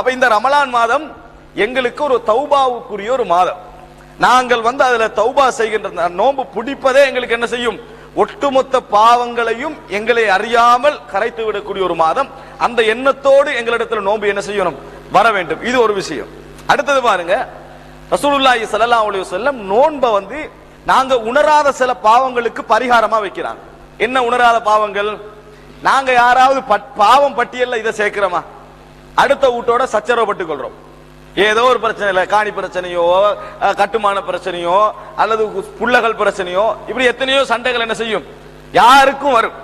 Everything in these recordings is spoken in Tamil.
அப்ப இந்த ரமலான் மாதம் எங்களுக்கு ஒரு தௌபாவுக்குரிய ஒரு மாதம். நாங்கள் அதுல தௌபா செய்கின்ற நோன்பு பிடிப்பதே எங்களுக்கு என்ன செய்யும்? ஒட்டுமொத்த பாவங்களையும் எங்களை அறியாமல் கரைத்து விடக்கூடிய ஒரு மாதம். அந்த எண்ணத்தோடு எங்களிடத்தில் நோன்பு என்ன செய்யணும்? வர வேண்டும். இது ஒரு விஷயம். அடுத்தது பாருங்க, ரசூலுல்லாஹி ஸல்லல்லாஹு அலைஹி வஸல்லம் நோன்பை நாங்க உணராத சில பாவங்களுக்கு பரிகாரமா வைக்கிறாங்க. என்ன உணராத பாவங்கள்? நாங்க யாராவது பாவம் பட்டியல்ல இதை சேர்க்கிறோமா? அடுத்த வீட்டோட சச்சரவு பட்டுக் கொள்றோம். ஏதோ ஒரு பிரச்சனை இல்ல, காணி பிரச்சனையோ, கட்டுமான பிரச்சனையோ, அல்லது புள்ளகள் பிரச்சனையோ, இப்படி எத்தனையோ சண்டைகள் என்ன செய்யும்? யாருக்கும் வரும்.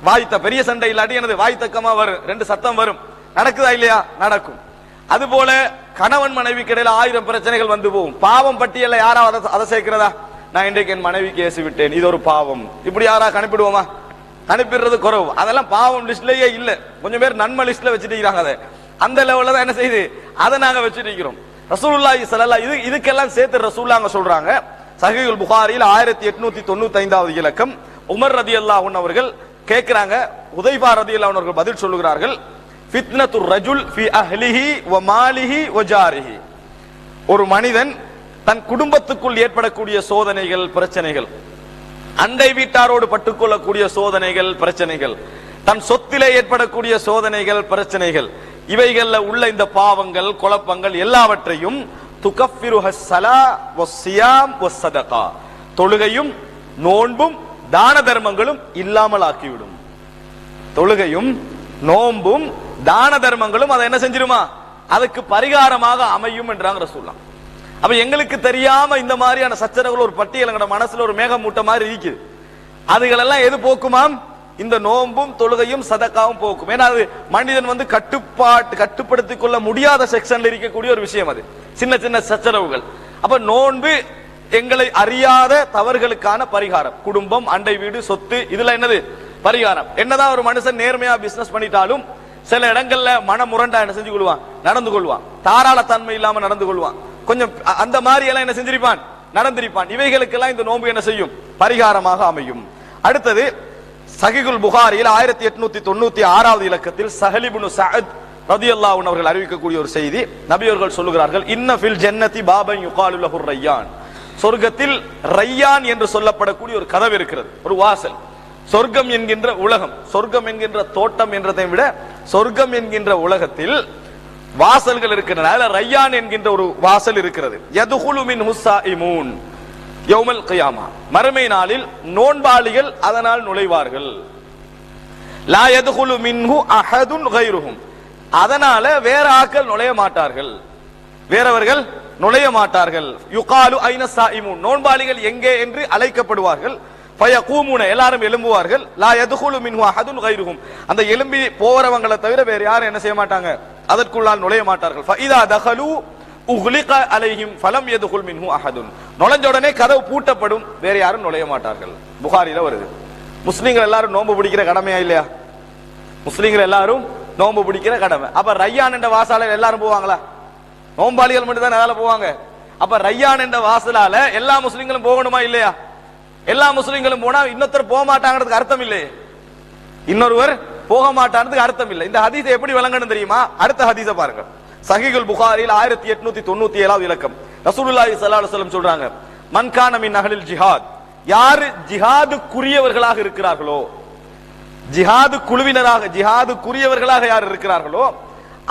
வாய்த்த பெரிய சண்டை இல்லாட்டி எனது வாய்த்தக்கமா வரும், ரெண்டு சத்தம் வரும். நடக்குதா இல்லையா? நடக்கும். அதுபோல கணவன் மனைவி கிடையில 1000 பிரச்சனைகள் வந்து போகும். பாவம் பட்டியல்ல யாராவது அதை சேர்க்கிறதா? நான் இன்றைக்கு என் மனைவிக்கு ஏசி விட்டேன், இது ஒரு பாவம். இப்படி யாரா கணிப்பிடுவோமா? கணிப்பிடுறது குறவு. அதெல்லாம் பாவம் லிஸ்ட்லயே இல்ல. கொஞ்சம் பேர் நன்மை லிஸ்ட்ல வச்சுட்டு இருக்காங்க. அதை அந்த லெவல்ல தான் என்ன செய்யுது? அதை நாங்க வச்சுட்டு இருக்கிறோம். ரசூலுல்லாஹி ஸல்லல்லாஹு இதுக்கெல்லாம் சேர்த்து ரசூலுல்லாஹ் சொல்றாங்க. சஹீஹுல் புகாரியில் 1895வது இலக்கம். உமர் ரலியல்லாஹு அன்ஹு அவர்கள் கேட்கிறாங்க, உதைபா ரலியல்லாஹு அன்ஹு அவர்கள் பதில் சொல்லுகிறார்கள், ஃபித்னத்துர் ரஜுல் ஃபி அஹ்லிஹி வ மாலிஹி வ ஜாரிஹி. ஒரு மனிதன் தன் குடும்பத்துக்குள் ஏற்படக்கூடிய சோதனைகள், பிரச்சனைகள், அண்டை வீட்டாரோடு பட்டுக்கொள்ளக்கூடிய சோதனைகள், பிரச்சனைகள், தன் சொத்திலே ஏற்படக்கூடிய சோதனைகள், பிரச்சனைகள், இவைகள்ல உள்ள இந்த பாவங்கள், குழப்பங்கள் எல்லாவற்றையும் துகஃபிருஹஸ் ஸலா வஸ்ஸியாம் வஸ்ஸதகா, தொழுகையும் நோன்பும் தான தர்மங்களும் இல்லாமல் ஆக்கிவிடும். தொழுகையும் நோன்பும் தான தர்மங்களும் அதை என்ன செஞ்சிருமா? அதுக்கு பரிகாரமாக அமையும் என்றாங்க ரசூலுல்லாஹ். அப்ப எங்களுக்கு தெரியாம இந்த மாதிரியான சச்சரவுகள் ஒரு பட்டியல் எங்கட மனசுல ஒரு மேகமூட்ட மாதிரி இருக்குது. அதுகளெல்லாம் எது போக்குமாம்? இந்த நோன்பும் தொழுகையும் சதக்காவும் போக்கும். ஏன்னா அது மனிதன் கட்டுப்படுத்திக் கொள்ள முடியாத செக்ஷன்ல இருக்கக்கூடிய ஒரு விஷயம். அது சின்ன சின்ன சச்சரவுகள். அப்ப நோன்பு எங்களை அறியாத தவறுகளுக்கான பரிகாரம். குடும்பம், அண்டை வீடு, சொத்து, இதுல என்னது பரிகாரம். என்னதான் ஒரு மனுஷன் நேர்மையா பிசினஸ் பண்ணிட்டாலும் சில இடங்கள்ல மனமுரண்டா என்ன செஞ்சு கொள்வான்? நடந்து கொள்வான். தாராள தன்மை இல்லாம நடந்து கொள்வான். கொஞ்சம் அந்த மாதிரி எல்லாம் என்ன செஞ்சிருப்பான்? நடந்திருப்பான். இவைகளுக்கெல்லாம் இந்த நோன்பு என்ன செய்யும்? பரிகாரமாக அமையும். அடுத்தது சஹீஹுல் புகாரியில் 1896வது இலக்கத்தில் ஸஹல் இப்னு ஸஅத் ரலியல்லாஹு அன்ஹு அவர்கள் அறிவிக்கக்கூடிய ஒரு செய்தி. நபி அவர்கள் சொல்லுகிறார்கள், இன்ன ஃபில் ஜன்னதி பாபன் யுகாலு லஹு ரையான். சொர்க்கத்தில் ரையான் என்று சொல்லப்படக்கூடிய ஒரு கதவு இருக்கிறது, ஒரு வாசல். சொர்க்கம் என்கின்ற உலகம், சொர்க்கம் என்கின்ற தோட்டம் என்றதை விட சொர்க்கம் என்கின்ற உலகத்தில் வாசல்கள் இருக்கின்றன. ரையான் என்கின்ற ஒரு வாசல் இருக்கிறது. யதுகுலு மின்ஹு ஸாயிமூன் யௌமல் கியாமா, மறுமை நாளில் நோன்பாளிகள் அதனால் நுழைவார்கள். லா யதுகுலு மின்ஹு அஹதுன் கைருஹும், அதனால வேற ஆட்கள் நுழைய மாட்டார்கள், வேறவர்கள் நுழைய மாட்டார்கள். யுகாலு ஐன ஸாயிமூன், நோன்பாளிகள் எங்கே என்று அழைக்கப்படுவார்கள். ஃபயகூமுன, எல்லாரும் எழும்புவார்கள். லா யதுகுலு மின்ஹு அஹதுன் கைருஹும், அந்த எழும்பி போறவங்களை தவிர வேற யாரும் என்ன செய்ய மாட்டாங்க? அதற்குள்ளால் நுழைய மாட்டார்கள். ஃபஇதா தகலு உக்லிக அலைஹிம் ஃபலம் யதுகுல் மின்ஹு அஹதுன், நுழைஞ்ச உடனே கதவு பூட்டப்படும், வேற யாரும் நுழைய மாட்டார்கள். புகாரில வருது. முஸ்லிம்கள் எல்லாரும் நோன்பு பிடிக்கிற கடமையா இல்லையா? முஸ்லிம்கள் எல்லாரும் நோன்பு பிடிக்கிற கடமை. அப்ப ரையான் என்ற வாசலால எல்லாரும் போவாங்களா? நோம்பாளிகள் மட்டும் தான் அதனால போவாங்க. அப்ப ரையான் என்ற வாசலால எல்லா முஸ்லிம்களும் போகணுமா இல்லையா? எல்லா முஸ்லிம்களும் போனா இன்னொருத்தர் போக மாட்டாங்கிறதுக்கு அர்த்தம் இல்லை, இன்னொருவர் போக மாட்டான்றதுக்கு அர்த்தம் இல்லை. இந்த ஹதீஸை எப்படி விளங்கணும் தெரியுமா? அடுத்த ஹதீஸை பாருங்க. சஹீஹுல் புகாரியில் 1897வது இலக்கம். ரசூலுல்லாஹி ஸல்லல்லாஹு அலைஹி வஸல்லம் சொல்றாங்க, மன் கான மின் அஹ்லில் ஜிஹாத், யார் ஜிஹாதுக்குரியவர்களாக இருக்கிறார்களோ, ஜிஹாது குழுவினராக ஜிஹாதுக்குரியவர்களாக யார் இருக்கிறார்களோ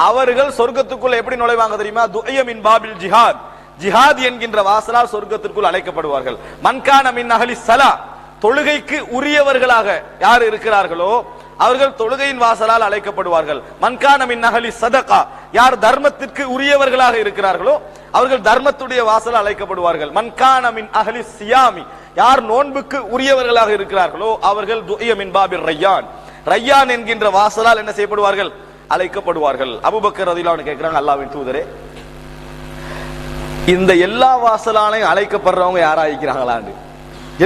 அவர்கள் சொர்க்கத்துக்குள்ள எப்படி நுழைவாங்க தெரியுமா? துஅய மின் பாபில் ஜிஹாத், ஜிஹாத் என்கின்ற வாசலால் சொர்க்கத்திற்குள் அழைக்கப்படுவார்கள். மன் கான மின் அஹ்லிஸ் ஸலா, தொழுகைக்கு உரியவர்களாக யார் இருக்கிறார்களோ அவர்கள் தொழுகையின் வாசலால் அழைக்கப்படுவார்கள். மன்கான மின் அஹ்லி ஸதகா, யார் தர்மத்திற்கு உரியவர்களாக இருக்கிறார்களோ அவர்கள் தர்மத்துடைய வாசலால் அழைக்கப்படுவார்கள். மன்கான மின் அஹ்லி ஸியாமி, யார் நோன்புக்கு உரியவர்களாக இருக்கிறார்களோ அவர்கள் துஅய மின் பாபிர் ரையான், ரையான் என்கின்ற வாசலால் என்ன செய்யப்படுவார்கள்? அழைக்கப்படுவார்கள். அபூபக்கர் ரலியல்லாஹு அன்ஹு கேக்குறாங்க, அல்லாஹ்வின் தூதரே, இந்த எல்லா வாசலாலையும் அழைக்கப்படுறவங்க யாரா இருக்கிறாங்களான்னு,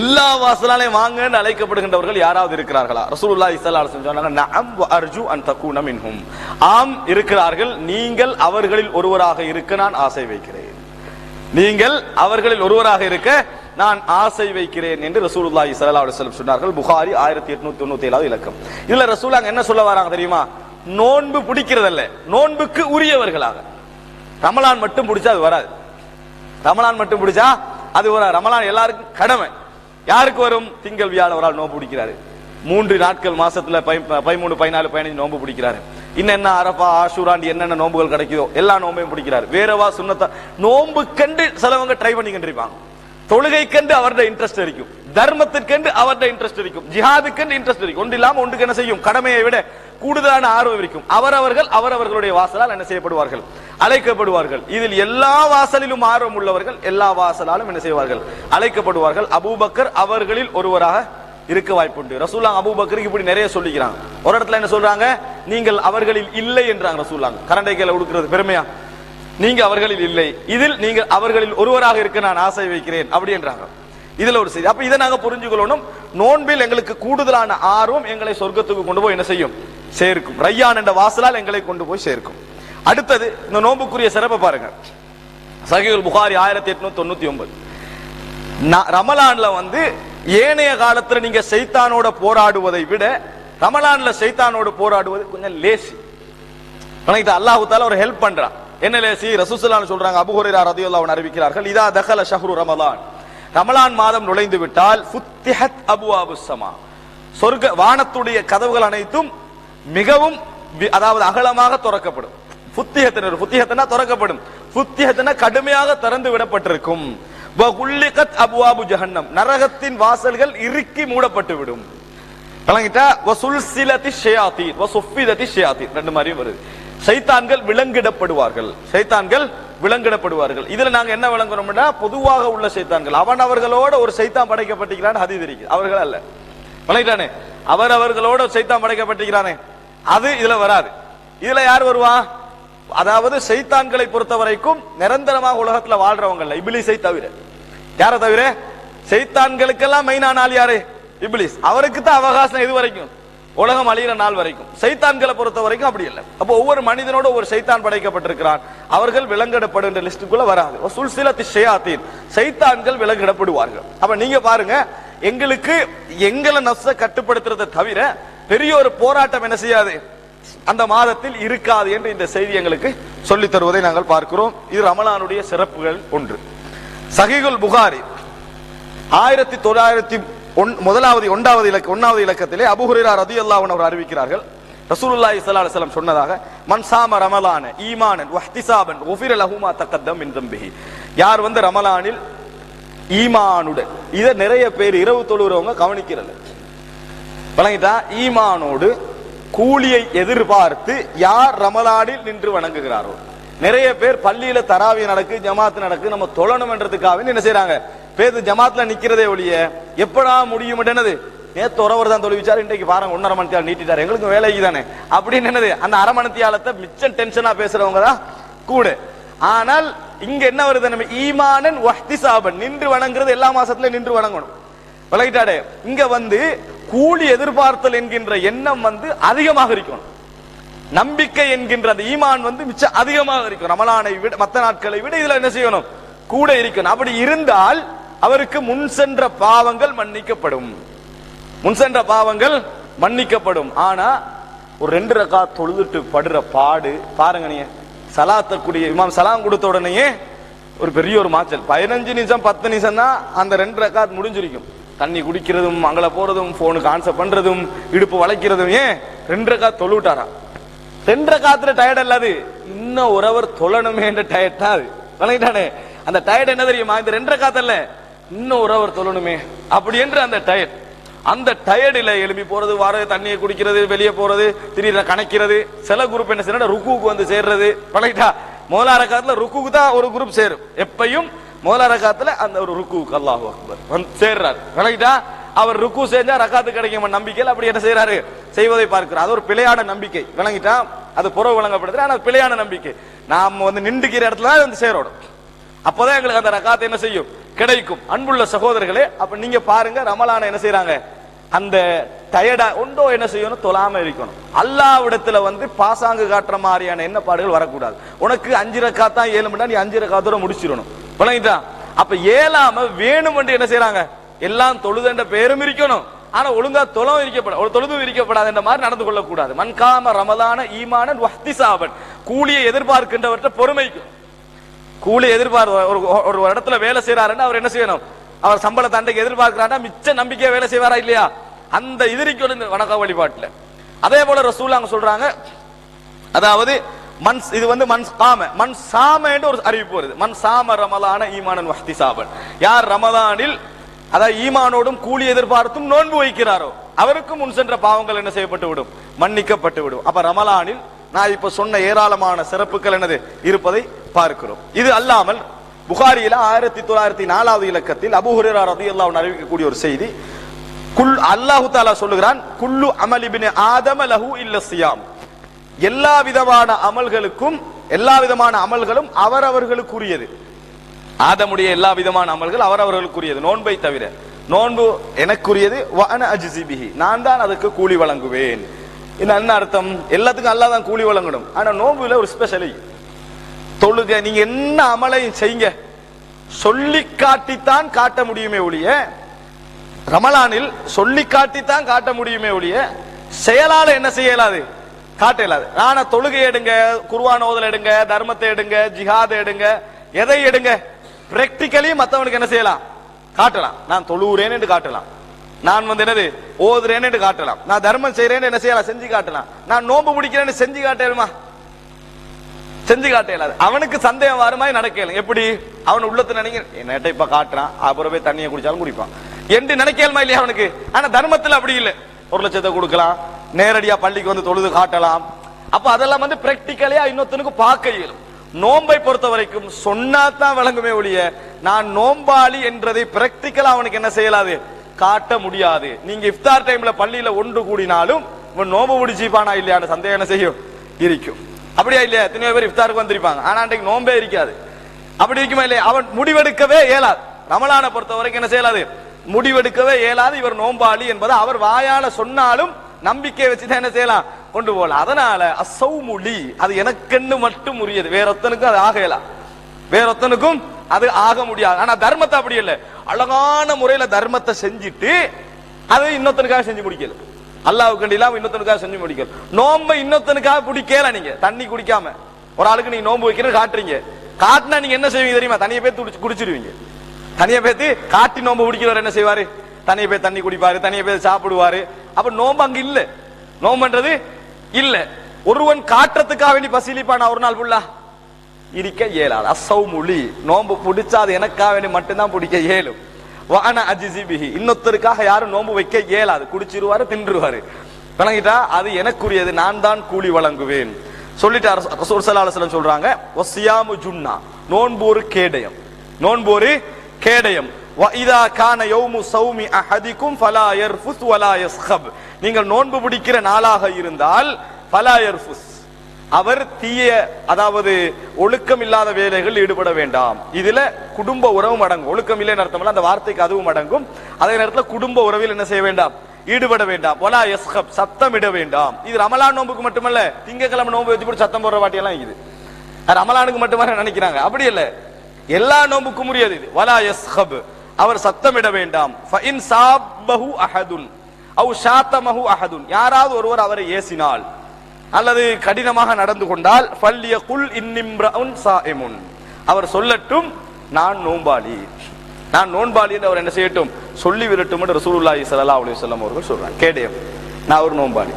எல்லா வாசலாலையும் வாங்கன்னு அழைக்கப்படுகின்றவர்கள் யாராவது இருக்கிறார்களா? ரசூலுல்லாஹி ஸல்லல்லாஹு அலைஹி வஸல்லம் சொன்னாங்க, நஅம் வ அர்ஜு அன் தகூன மின்ஹும், ஆம் இருக்கிறார்கள், நீங்கள் அவர்களில் ஒருவராக இருக்க நான் ஆசை வைக்கிறேன், நீங்கள் அவர்களில் ஒருவராக இருக்க நான் ஆசை வைக்கிறேன் என்று ரசூலுல்லாஹி ஸல்லல்லாஹு அலைஹி வஸல்லம் சொன்னார்கள். புகாரி 1897வது இலக்கம். இதுல ரசூலுல்லாஹ் என்ன சொல்ல வராங்க தெரியுமா? நோன்பு பிடிக்கிறதல்ல, நோன்புக்கு உரியவர்களாக, ரமலான் மட்டும் பிடிச்சா அது வராது. ரமலான் மட்டும் பிடிச்சா அது வராது. ரமலான் எல்லாருக்கும் கடமை. யாருக்கு வரும்? திங்கள் வியாழ ஒரு ஆள் நோன்பு பிடிக்கிறாரு, 3 நாட்கள் மாசத்துல 13, 14, 15 நோன்பு பிடிக்கிறாரு. இன்னென்ன அரபா, ஆஷூராண்டி என்னென்ன நோன்புகள் கிடைக்குதோ எல்லா நோம்பையும் பிடிக்கிறாரு. வேறவா சுன்னத்தா நோன்பு கண்டு சிலவங்க ட்ரை பண்ணி கண்டிருப்பாங்க. தொழுகை கண்டு அவருடைய இன்ட்ரெஸ்ட் இருக்கும், தர்மத்திற்கென்று அவருடைய இன்ட்ரெஸ்ட் இருக்கும், ஜிஹாதுக்கென்று இன்ட்ரெஸ்ட் இருக்கும். ஒன்று இல்லாம ஒன்றுக்கு என்ன செய்யும்? கடமையை விட கூடுதலான ஆர்வம் இருக்கும். அவரவர்களுடைய வாசலால் என்ன செய்யப்படுவார்கள்? அழைக்கப்படுவார்கள். இதில் எல்லா வாசலிலும் ஆர்வம் உள்ளவர்கள் எல்லா வாசலாலும் என்ன செய்வார்கள்? அழைக்கப்படுவார்கள். அபூபக்கர் அவர்களில் ஒருவராக இருக்க வாய்ப்புண்டு. ரசூலுல்லாஹ் அபூபக்கருக்கு இப்படி நிறைய சொல்லிக்கிறாங்க. ஒரு இடத்துல என்ன சொல்றாங்க? நீங்கள் அவர்களில் இல்லை என்றாங்க ரசூலுல்லாஹ். கரண்டை கையில உடுக்கிறது பெருமையா? நீங்க அவர்களில் இல்லை, இதில் நீங்க அவர்களில் ஒருவராக இருக்க நான் ஆசை வைக்கிறேன் அப்படி என்றாங்க. இதுல ஒரு செய்தி. அப்ப இதை நாங்க புரிஞ்சுக்கொள்ளணும். நோன்பில் எங்களுக்கு கூடுதலான ஆர்வம் எங்களை சொர்க்கத்துக்கு கொண்டு போய் என்ன செய்யும்? சேர்க்கும். ரையான் என்ற வாசலால் எங்களை கொண்டு போய் சேர்க்கும். அடுத்தது இந்த நோன்புக்குரிய சிறப்பை பாருங்க. சஹீஹுல் புகாரி 1899. ரமலான்ல ஏனைய காலத்துல நீங்க சைத்தானோட போராடுவதை விட ரமலான்ல சைத்தானோடு போராடுவது கொஞ்சம் லேசி. அல்லாஹ் தஆலா ஒரு ஹெல்ப் பண்றான். என்ன லேசி? ரசூலுல்லாஹ் சொல்றாங்க, அபூ ஹுரைரா ரலியல்லாஹு அன்ஹு அறிவிக்கிறார்கள், இதா தகல ஷஹ்ரு ரமலான், ரமலான் மாதம் நுழைந்து விட்டால் ஃபுத்திஹத் அபுவாபுஸ் ஸமா, சொர்க்க வானத்துடைய கதவுகள் அனைத்தும் மிகவும் அதாவது அகலமாக திறக்கப்படும். ஃபுத்திஹத்னா திறக்கப்படும். ஃபுத்திஹத்னா கடுமையாக திறந்து விடப்பட்டிருக்கும். வகுல்லிகத் அபுவாபு ஜஹன்னம், நரகத்தின் வாசல்கள் இறுக்கி மூடப்பட்டு விடும். கலங்கிட்டா வசுல்சிலதி ஷயாத்தீன் வசுஃபிததி ஷயாத்தீன் ரெண்டு மாதிரி வருது. சைத்தான்கள் விலங்கிடப்படுவார்கள். சைத்தான்கள் விலங்கிடப்படுவார்கள். இதுல நாங்க என்ன விளங்குறோம்னா, பொதுவாக உள்ள சைத்தான்கள் அவர்களோட ஒரு சைத்தான் படைக்கப்பட்டிருக்கிறான் ஹதீஸ் இருக்கு. அவர்கள் அல்ல, விளங்கிட்டானே, அவர்களோட சைத்தான் படைக்கப்பட்டிருக்கிறானே, அது இதுல வராது. இதுல யார் வருவா? அதாவது சைத்தான்களை பொறுத்த வரைக்கும் நிரந்தரமாக உலகத்துல வாழ்றவங்க இப்லீஸை தவிர. யார தவிர? சைத்தான்களுக்கெல்லாம் மெயினான ஆள் யாரு? இப்லீஸ். அவருக்கு தான் அவகாசம் எது வரைக்கும்? உலகம் அழிகிற நாள் வரைக்கும். சைத்தான்களை பொறுத்த வரைக்கும் அப்படி இல்லை. அப்போ ஒவ்வொரு மனிதனோட ஒரு சைத்தான் படைக்கப்பட்டிருக்கிறான். அவர்கள் விலங்கிடப்படுகின்ற லிஸ்டுக்குள்ள வராது. சுல்சிலத்தி ஷயாத்தீன், சைத்தான்கள் விலங்கிடப்படுவார்கள். அப்ப நீங்க பாருங்க, எங்களுக்கு எங்களை நஃப்ஸை கட்டுப்படுத்துறதை தவிர பெரிய ஒரு போராட்டம் என்ன செய்யாது அந்த மாதத்தில் இருக்காது என்று இந்த செய்தி எங்களுக்கு சொல்லி தருவதை நாங்கள் பார்க்கிறோம். இது ரமலானுடைய சிறப்புகள் ஒன்று. சஹீஹுல் புகாரி 1901 இலக்கத்திலே அபூ ஹுரைரா ரலியல்லாஹு அன்ஹு அறிவிக்கிறார்கள், ரசூலுல்லாஹி ஸல்லல்லாஹு அலைஹி வஸல்லம் சொன்னதாக, மன் சாம ரமலான ஈமானன் வஹ்திசாபன் குஃபிர லஹு மா தகத்தம் மின் தம்பிஹி, யார் ரமலானில் ஈமானுடன், இத நிறைய பேர் இரவு தொழுகிறவங்க கவனிக்கிறது. வணங்கிட்டா ஈமானோடு கூலியை எதிர்பார்த்து யார் ரமலானில் நின்று வணங்குகிறாரோ, நிறைய பேர் பள்ளியில தராவி நடக்கு, ஜமாத் நடக்கு, நம்ம தொழணும் என்றதுக்காக என்ன செய்யறாங்க, பேரு ஜமாத்ல நிக்கிறதே ஒழிய எப்படா முடியும் என்னது, நேத்து ஒருவர் தான் தொழுவிச்சாரு, இன்றைக்கு பாருங்க 1.5 மணி நேரம் நீட்டிட்டாரு, எங்களுக்கு வேலைக்கு தானே அப்படின்னு என்னது, அந்த அரை மணி நேரத்தை மிச்சம் டென்ஷனா பேசுறவங்க தான் கூட. ஆனால் இங்க என்ன வருது, நம்ம ஈமானன் வஹ்திசாபன், நின்று வணங்குறது எல்லா மாசத்துல நின்று வணங்கணும். விளக்கிட்டாடே, இங்க கூலி எதிர்பார்த்தல் என்கின்ற எண்ணம் அதிகமாக இருக்கணும். நம்பிக்கை என்கின்ற அந்த ஈமான் மிச்சம் அதிகமாக இருக்கும். ரமலானை விட மற்ற நாட்களை விட இதுல என்ன செய்யணும், கூட இருக்கணும். அப்படி இருந்தால் அவருக்கு முன் சென்ற பாவங்கள் மன்னிக்கப்படும். முன் சென்ற பாவங்கள் மன்னிக்கப்படும். ஆனா ஒரு 2 ரக்காத் தொழுதுட்டு படுற பாடு பாருங்க. நீங்க சலாத்தக்கூடிய இமாம் சலாம் கொடுத்த உடனேயே ஒரு பெரிய ஒரு மாச்சல், 15 நிமிஷம் 10 நிமிஷம் தான் அந்த 2 ரக்காத் முடிஞ்சிருக்கும். தண்ணி குடிக்கிறதும், அங்கல போறதும், போனுக்கு ஆன்சர் பண்றதும், இடுப்பு வளைக்கிறதும், ஏன் 2 ரக்காத் தொழுவிட்டாரா. 2 ரக்காத்துல டயர்ட் அல்லாது, இன்னும் ஒரு அவர் தொழணுமே என்ற டயர்ட் தான் அது. வணங்கிட்டானே, அந்த டயர்ட் என்ன தெரியுமா, இந்த 2 ரக்காத்துல இன்னும் ஒரு அவர் தொழணுமே அப்படி என்று அந்த டயர்ட். அந்த டயர்டில் எழுப்பி போறது, வாரது, தண்ணியை குடிக்கிறது, வெளியே போறது, திடீர்னு கணக்கிறது. சில குரூப் என்ன செய்யணும், ருக்குவுக்கு சேர்றது. வணங்கிட்டா முதலா ரக்காத்துல ருக்குக்கு தான் ஒரு குரூப் சேரும். எப்பையும் முதலா ரக்காத்துல அந்த ஒரு ருக்குவுக்கு அல்லாஹு அக்பர் சேர்றாரு. வணங்கிட்டா அவர் ருக்கு செஞ்சா ரக்காத்து கிடைக்கும் நம்பிக்கையில் அப்படி என்ன செய்யறாரு, செய்வதை பார்க்கிறார். அது ஒரு பிழையான நம்பிக்கை. விளங்கிட்டா அது புறவு வழங்கப்படுது. ஆனால் பிழையான நம்பிக்கை. நாம நின்றுக்கிற இடத்துல சேரோடும், அப்போதான் எங்களுக்கு அந்த ரக்காத்து என்ன செய்யும், கிடைக்கும். அன்புள்ள சகோதரர்களே, அப்ப நீங்க பாருங்க, ரமலான என்ன செய்யறாங்க, அந்த டயர்டா ஒன்றோ என்ன செய்யணும், தொழாம இருக்கணும். அல்லாஹ்விடத்துல பாசாங்கு காட்டுற மாதிரியான எண்ணப்பாடுகள் வரக்கூடாது. உனக்கு 5 ரக்காத்தா 7 மணி நேரம், நீ 5 ரக்காத்தோட முடிச்சிடணும். விளங்கிட்டா அப்ப ஏலாம வேணும் என்று என்ன செய்யறாங்க, எல்லாம் தொழுதுன்ற பேரும் இருக்கணும், ஆனா ஒழுங்கா தொழுதும் இருக்கப்படாது என்ற மாதிரி நடந்து கொள்ளக்கூடாது. மன்காம ரமலான ஈமானன் வஹ்திசாபன், கூலியை எதிர்பார்க்கின்றவற்றை பொறுமைக்கும். கூலி ஒரு இடத்துல வேலை செய்யறாருன்னா அவர் என்ன செய்யணும்? அவர் சம்பள தண்டைக்கு எதிர்பார்க்கிறாரா? மிச்ச நம்பிக்கையா வேலை செய்வாரா இல்லையா? அந்த எதிரிக்கு வணக்க வழிபாட்டுல அதே போல ரசூலுல்லாஹ் சொல்றாங்க, அதாவது இது மன் சாம என்று ஒரு அறிவிப்பு வருது. மன் சாம ரமலான ஈமானன் வஹ்திசாபன், யார் ரமலானில் அதாவது ஈமானோடும் கூலி எதிர்பார்த்தும் நோன்பு வைக்கிறாரோ அவருக்கும் முன் சென்ற பாவங்கள் என்ன செய்யப்பட்டு விடும்? மன்னிக்கப்பட்டு விடும். அப்ப ரமலானில் நான் இப்ப சொன்ன ஏராளமான சிறப்புகள் என்னது இருப்பதை பார்க்கிறோம். இது அல்லாமல் புகாரியில 1904வது இலக்கத்தில் அபூ ஹுரைரா ரலியல்லாஹு அன்ஹு அறிவிக்கக்கூடிய ஒரு செய்தி, அல்லாஹு தஆலா சொல்லுகிறான், குல்லு அமல் இப்னு ஆதம லஹு இல்ல ஸியாம், எல்லா விதமான அமல்களும் அவரவர்களுக்குரியது. ஆதமுடைய எல்லா விதமான அமல்கள் அவரவர்களுக்குரியது, நோன்பை தவிர. நோன்பு எனக்குரியது, வ அன அஜ்ஸி பிஹி, நான் தான் அதுக்கு கூலி வழங்குவேன். என்ன அர்த்தம்? எல்லாத்துக்கும் அல்லாஹ் தான் கூலி வழங்கணும். ஆனா நோன்புல ஒரு ஸ்பெஷலி தொழுக, நீங்க என்ன அமலையும் செய்யுங்க, சொல்லி காட்டித்தான் காட்ட முடியுமே ஒழிய, ரமலானில் சொல்லி காட்டித்தான் காட்ட முடியுமே ஒழிய செயலால என்ன செய்யலாது? காட்ட இயலாது. ஆனா தொழுகை எடுங்க, குர்ஆன் ஓதல் எடுங்க, தர்மத்தை எடுங்க, ஜிஹாத் எடுங்க, எதை எடுங்க, பிராக்டிகலி மத்தவனுக்கு என்ன செய்யலாம்? காட்டலாம். நான் தொழுகிறேன் என்று காட்டலாம், நான் என்னது ஓதுறேன் என்று காட்டலாம், நான் தர்மம் செய்யறேன்னு என்ன செய்யலாம்? செஞ்சு காட்டலாம். நான் நோன்பு முடிக்கிறேன்னு செஞ்சு காட்டலுமா? செஞ்சு காட்ட இயலாது. அவனுக்கு சந்தேகம் வருமாய் நடக்கல. எப்படி? அவன் உள்ளத்துல நினைக்க என்னட்ட இப்ப காட்டுறான், அப்புறம் போய் தண்ணியை குடிச்சாலும் குடிப்பான் என்று நினைக்கலுமா இல்லையா அவனுக்கு? ஆனா தர்மத்துல அப்படி இல்லை. 1 லட்சத்தை கொடுக்கலாம், நேரடியா பள்ளிக்கு வந்து தொழுது காட்டலாம். அப்ப அதெல்லாம் பிராக்டிகலியா இன்னொருத்தனுக்கு பார்க்க இயலும். நோன்பை பொறுத்த வரைக்கும் சொன்னாதான் விளங்குமே ஒழிய, நான் நோம்பாளி என்றதை பிராக்டிகலா அவனுக்கு என்ன செய்யலாது? காட்ட முடியாது. நீங்க இஃப்தார் டைம்ல பள்ளியில ஒன்று கூடினாலும் இவன் நோம்பு பிடிச்சிப்பானா இல்லையான்னு சந்தேகம் என்ன செய்யும்? இருக்கும். அப்படியா இல்லையா? எத்தனையோ பேர் இஃப்தாருக்கு வந்திருப்பாங்க, ஆனா அன்றைக்கு நோம்பே இருக்காது. அப்படி இருக்குமா இல்லையா? அவன் முடிவெடுக்கவே இயலாது. ரமலானை பொறுத்த வரைக்கும் என்ன செய்யலாது? முடிவெடுக்கவே இயலாது. இவர் நோம்பாளி என்பது அவர் வாயால சொன்னாலும் நம்பிக்கை வச்சுதான் என்ன செய்யலாம்? கொண்டு போகலாம். அதனால அசௌமுலி, அது எனக்கென்னு மட்டும் உரியது, வேறொத்தனுக்கும் அது ஆகலாம், வேறொத்தனுக்கும் அது ஆக முடியாது. ஆனா தர்மத்தை அப்படி இல்லை. அழகான முறையில தர்மத்தை செஞ்சுட்டு அது இன்னொத்தனுக்காக செஞ்சு முடிக்கல, அல்லாஹ்வுக்கு இல்லாம இன்னொத்தனுக்காக செஞ்சு முடிக்கல. நோம்பை இன்னொத்தனுக்காக பிடிக்கல. நீங்க தண்ணி குடிக்காம ஒரு ஆளுக்கு நீங்க நோம்பு வைக்கிறேன்னு காட்டுறீங்க, காட்டினா நீங்க என்ன செய்வீங்க தெரியுமா? தனியை பேத்து குடிச்சிருவீங்க. தனியை பேத்து காட்டி நோம்பு பிடிக்கிறவர் என்ன செய்வாரு? தனியை பேர் தண்ணி குடிப்பாரு, தனியை பேர் சாப்பிடுவாரு. அப்ப நோம்பு அங்க இல்ல, நோம்புன்றது இல்ல. ஒருவன் காட்டுறதுக்காக வேண்டி பசிலிப்பான ஒரு நாள் ஃபுல்லா இருக்க இயலாது. அசௌமுலி, நோம்பு பிடிச்சா அது எனக்காக வேண்டி மட்டும்தான் பிடிக்க இயலும். வான அஜ்ஸி பிஹி, இன்னொருத்தருக்காக யாரும் நோம்பு வைக்க இயலாது. குடிச்சிருவாரு, தின்றுவாரு, வணங்கிட்டா அது எனக்குரியது, நான் தான் கூலி வழங்குவேன் சொல்லிட்டார் ரசூல் ஸல்லல்லாஹு அலைஹி வஸல்லம். சொல்றாங்க, வஸியாமு ஜுன்னா, நோன்பு ஒரு கேடயம், நோன்பு ஒரு கேடயம். வ இதா கான யௌமு ஸௌமி அஹதிக்கும் ஃபலா யர்ஃபுஸ் வலா யஸ்ஹப், நீங்கள் நோன்பு பிடிக்கிற நாளாக இருந்தால் ஃபலா யர்ஃபுஸ், அவர் தீய அதாவது ஒழுக்கம் இல்லாத வேலைகள் ஈடுபட வேண்டாம். இதுல குடும்ப உறவும் அடங்கும். ஒழுக்கம் இல்லைன்னு அர்த்தம், அந்த வார்த்தைக்கு அதுவும் அடங்கும். அதே நேரத்தில் குடும்ப உறவில் என்ன செய்ய வேண்டாம்? ஈடுபட வேண்டாம். வலா யஸ்ஹப், சத்தமிட வேண்டாம். இது ரமலான் நோம்புக்கு மட்டுமல்ல, திங்கக்கிழமை நோம்பு வச்சு போட்டு சத்தம் போடுற வாட்டியெல்லாம் இது ரமலானுக்கு மட்டுமே நினைக்கிறாங்க. அப்படி இல்ல, எல்லா நோம்புக்கும் உரியது இது. வலா யஸ்ஹப், அவர் சத்தமிட வேண்டாம். ஃபஇன் சாபஹு அஹதுன் அவ் ஷாத்தமஹு அஹதுன், யாராவது ஒருவர் அவரை ஏசினால் அல்லது கடினமாக நடந்து கொண்டால், ஃபல்யகுல் இன்னிம்ரஉன் ஸாயிமுன், அவர் சொல்லட்டும் நான் நோன்பாளி, நான் நோன்பாளி என்று அவர் என்ன செய்யட்டும்? சொல்லி விரட்டும் என்று ரசூலுல்லாஹி ஸல்லல்லாஹு அலைஹி வஸல்லம் அவர்கள் சொல்றாங்க. கேடயம், நான் ஒரு நோன்பாளி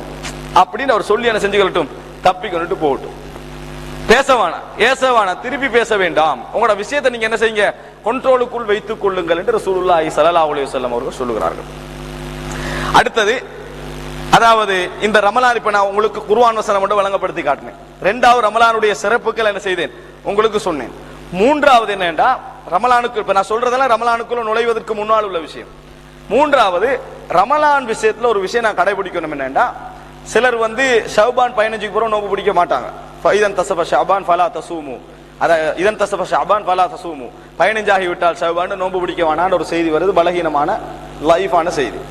அப்படின்னு அவர் சொல்லி என்ன செஞ்சுக்கட்டும்? தப்பி கொண்டுட்டு போகட்டும். பேசவானா, ஏசவானா, திருப்பி பேச வேண்டாம். உங்களோட விஷயத்தை நீங்க என்ன செய்யுங்க? கண்ட்ரோலுக்குள் வைத்துக் கொள்ளுங்கள் என்று ரசூலுல்லாஹி ஸல்லல்லாஹு அலைஹி வஸல்லம் அவர்கள் சொல்லுகிறார்கள். அடுத்தது, அதாவது இந்த ரமலான், இப்ப நான் உங்களுக்கு குர்ஆன் வசனம் மட்டும் வழங்கப்படுத்தி காட்டினேன். 2வது ரமலானுடைய சிறப்புகள் என்ன செய்தேன்? உங்களுக்கு சொன்னேன். 3வது என்னன்னா, ரமலானுக்கு இப்ப நான் சொல்றதெல்லாம் ரமலானுக்குள்ள நுழைவதற்கு முன்னால் உள்ள விஷயம். 3வது ரமலான் விஷயத்துல ஒரு விஷயம் நான் கடைபிடிக்கணும். என்னன்னா, சிலர் ஷஅபான் 15க்கு பிறகு நோன்பு பிடிக்க மாட்டாங்க. இதன் தஸப ஷஅபான் ஃபலா தஸூமு, இதன் தஸப ஷஅபான் ஃபலா தஸூமு, 15 ஆகிவிட்டால் ஷஅபான் நோன்பு பிடிக்க வேணாம்னு ஒரு செய்தி வருது, பலகீனமான லைஃபான செய்தி.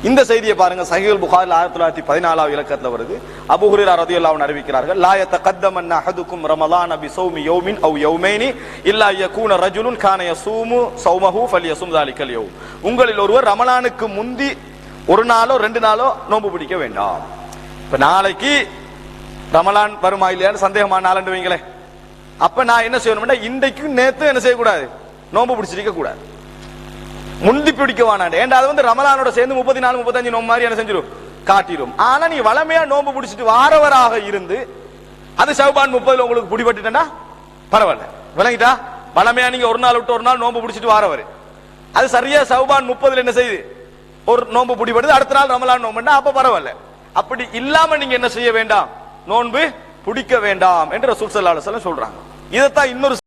இந்த செய்தியை பாருங்க, சஹீஹுல் புகாரில் 1914வது இலக்கத்தில் வருது. அபூ ஹுரைரா ரலியல்லாஹு அன்ஹு அறிவிக்கிறார்கள், லா யதகத்தமன்ன அஹதுக்கும் ரமலான பிஸௌமி யௌமின் அவ் யௌமைனி இல்லா யகூன ரஜுலுன் கான யஸூமு ஸௌமஹு ஃபல்யஸும் ஸாலிகல் யௌம், உங்களில் ஒருவர் ரமலானுக்கு முந்தி ஒரு நாளோ 2 நாளோ நோன்பு பிடிக்க வேண்டாம். இப்ப நாளைக்கு ரமலான் வருமா இல்லையான்னு சந்தேகமான நாள் வைங்களேன், அப்ப நான் என்ன செய்யணும்னா இன்றைக்கு நேத்து என்ன செய்யக்கூடாது, நோன்பு பிடிச்சிருக்க கூடாது, முந்தி பிடிக்க வேணாண்டு. ஏன்டா அது வந்து ரமலானோட சேர்ந்து 34 35 நோம்பு மாதிரி என்ன செஞ்சிடும் காட்டிடும். ஆனா நீ வளமையா நோன்பு பிடிச்சிட்டு வாரவராக இருந்து அது ஷஅபான் 30 உங்களுக்கு பிடிபட்டுட்டா பரவாயில்ல, விளங்கிட்டா? வளமையா நீங்க ஒரு நாள் விட்டு ஒரு நாள் நோன்பு பிடிச்சிட்டு வாரவர், அது சரியா ஷஅபான் 30 என்ன செய்யுது ஒரு நோன்பு பிடிபடுது, அடுத்த நாள் ரமலான் நோம்புன்னா அப்ப பரவாயில்ல. அப்படி இல்லாம நீங்க என்ன செய்ய வேண்டாம், நோன்பு பிடிக்க வேண்டாம் என்று ரசூல் ஸல்லல்லாஹு அலைஹி வஸல்லம் சொல்றாங்க. இதைத்தான் இன்னொரு